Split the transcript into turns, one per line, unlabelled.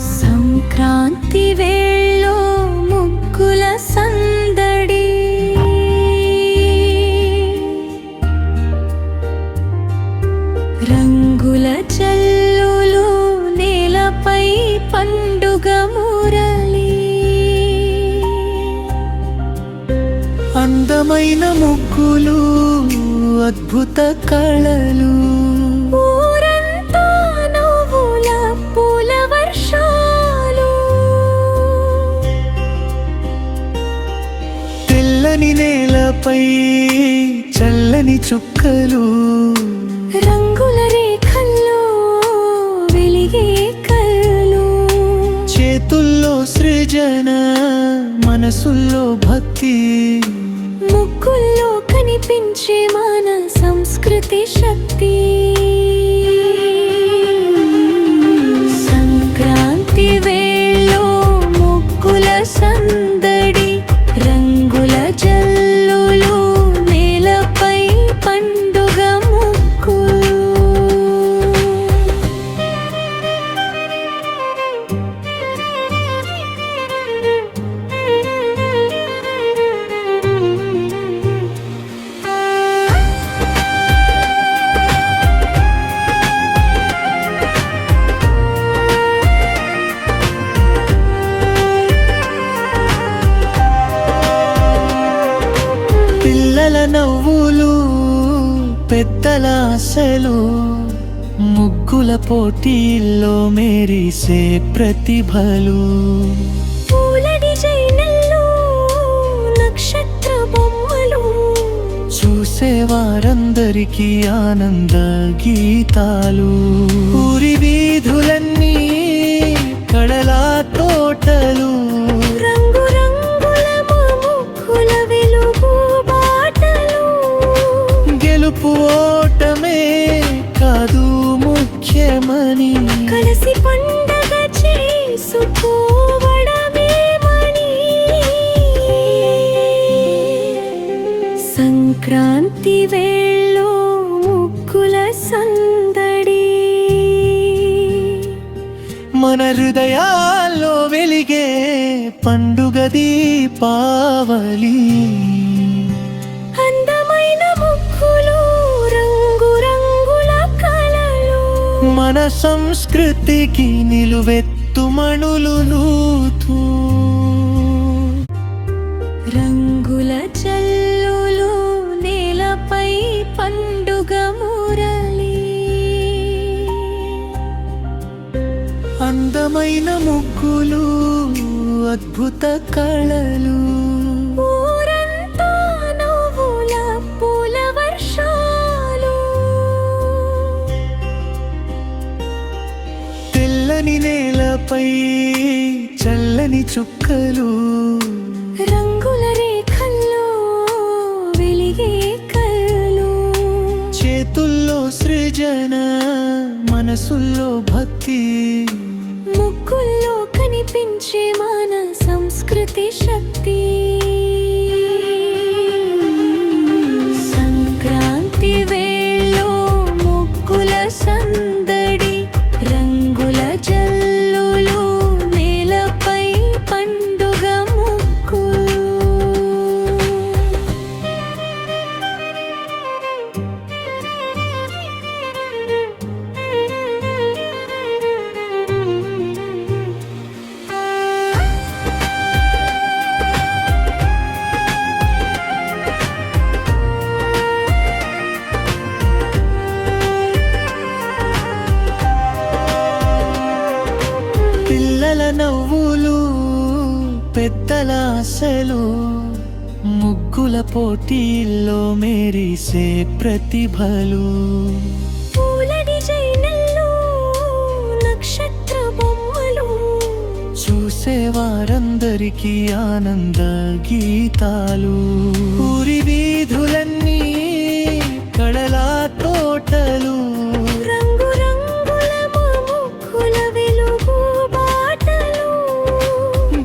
సంక్రాంతి వేళలో ముగ్గుల సందడి, రంగుల జల్లులు నేలపై పండుగ మురళి,
అందమైన ముగ్గులు అద్భుత కళలు,
ఊరంతా నవ్వుల పూల వర్షాలు,
తెల్లని నేలపై చల్లని చుక్కలు,
రంగుల రేఖల్లో వెలిగే కళ్ళు,
చేతుల్లో సృజన మనసుల్లో భక్తి,
ముగ్గుల్లో కనిపించే మన సంస్కృతి శక్తి. సంక్రాంతి వేళలో ముగ్గుల సందడి, రంగుల జల్లులు నేలపై పండుగ ముగ్గులు.
పిల్లల నవ్వులు పెద్దల ఆశలు, ముగ్గుల పోటీల్లో మెరిసే ప్రతిభలు,
పూల డిజైన్లలో నక్షత్ర బొమ్మలు,
చూసే వారందరికీ ఆనంద గీతాలు, ఊరి వీధులన్నీ కళలా తోటలు,
రంగురంగుల ముగ్గుల వెలుగు బాటలు,
గెలుపు ఓటమే కాదు ముఖ్యమని,
కలిసి పండగ చేసుకోవడమేమని. సంక్రాంతి వేళలో ముగ్గుల సందడి,
మన హృదయాల్లో వెలిగే పండుగ దీపావళి,
అందమైన ముగ్గులు రంగురంగుల కళలు,
మన సంస్కృతికి నిలువెత్తు మణులు నూతూ,
రంగుల జల్లులు నేలపై పండుగ మురళి,
అందమైన ముగ్గులు అద్భుత కళలు,
ఊరంతా నవ్వుల పూల వర్షాలు,
తెల్లని నేలపై చల్లని చుక్కలు,
రంగుల రేఖల్లో వెలిగే కళ్ళు,
చేతుల్లో సృజన మనసుల్లో భక్తి,
ముగ్గుల్లో కనిపించే మన సంస్కృతి శక్తి. సంక్రాంతి వేళలో ముగ్గుల సందడి, రంగుల జల్లులు నేలపై పండుగ ముగ్గులు.
పిల్లల నవ్వులు పెద్దల ఆశలు, ముగ్గుల పోటీల్లో మెరిసే ప్రతిభలు,
పూల డిజైన్లలో నక్షత్ర బొమ్మలు,
చూసే వారందరికీ ఆనంద గీతాలు,